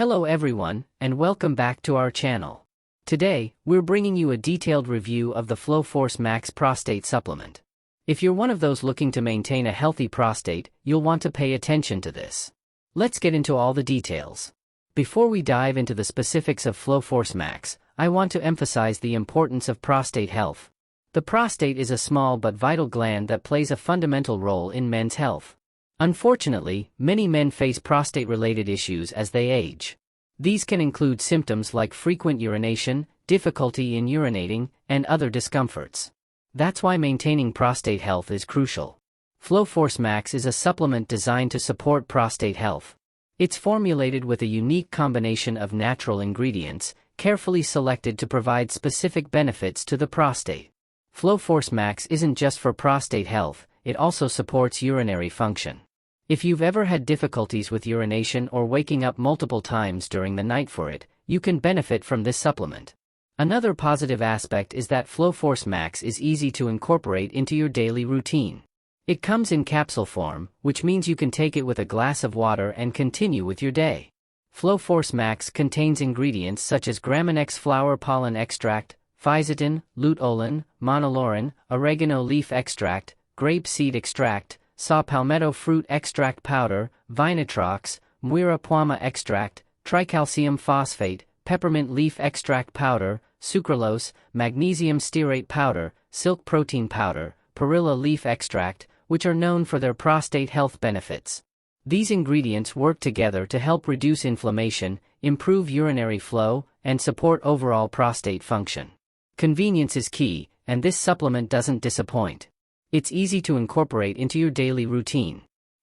Hello everyone, and welcome back to our channel. Today, we're bringing you a detailed review of the Flowforce Max prostate supplement. If you're one of those looking to maintain a healthy prostate, you'll want to pay attention to this. Let's get into all the details. Before we dive into the specifics of Flowforce Max, I want to emphasize the importance of prostate health. The prostate is a small but vital gland that plays a fundamental role in men's health. Unfortunately, many men face prostate-related issues as they age. These can include symptoms like frequent urination, difficulty in urinating, and other discomforts. That's why maintaining prostate health is crucial. Flowforce Max is a supplement designed to support prostate health. It's formulated with a unique combination of natural ingredients, carefully selected to provide specific benefits to the prostate. Flowforce Max isn't just for prostate health, it also supports urinary function. If you've ever had difficulties with urination or waking up multiple times during the night for it, you can benefit from this supplement. Another positive aspect is that Flowforce Max is easy to incorporate into your daily routine. It comes in capsule form, which means you can take it with a glass of water and continue with your day. Flowforce Max contains ingredients such as Graminex flower pollen extract, fisetin, luteolin, monolaurin, oregano leaf extract, grape seed extract, saw palmetto fruit extract powder, vinatrox, muira puama extract, tricalcium phosphate, peppermint leaf extract powder, sucralose, magnesium stearate powder, silk protein powder, perilla leaf extract, which are known for their prostate health benefits. These ingredients work together to help reduce inflammation, improve urinary flow, and support overall prostate function. Convenience is key, and this supplement doesn't disappoint. It's easy to incorporate into your daily routine.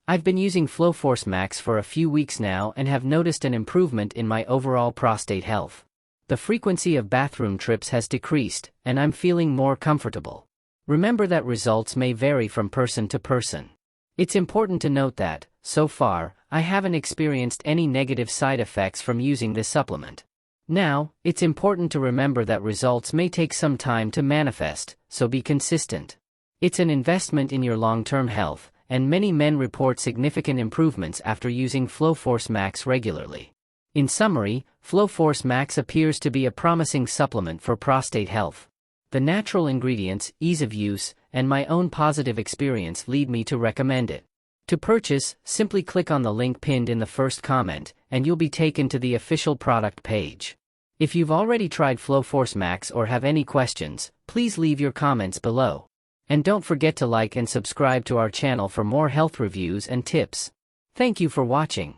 I've been using Flowforce Max for a few weeks now and have noticed an improvement in my overall prostate health. The frequency of bathroom trips has decreased, and I'm feeling more comfortable. Remember that results may vary from person to person. It's important to note that, so far, I haven't experienced any negative side effects from using this supplement. Now, it's important to remember that results may take some time to manifest, so be consistent. It's an investment in your long-term health, and many men report significant improvements after using Flowforce Max regularly. In summary, Flowforce Max appears to be a promising supplement for prostate health. The natural ingredients, ease of use, and my own positive experience lead me to recommend it. To purchase, simply click on the link pinned in the first comment, and you'll be taken to the official product page. If you've already tried Flowforce Max or have any questions, please leave your comments below. And don't forget to like and subscribe to our channel for more health reviews and tips. Thank you for watching.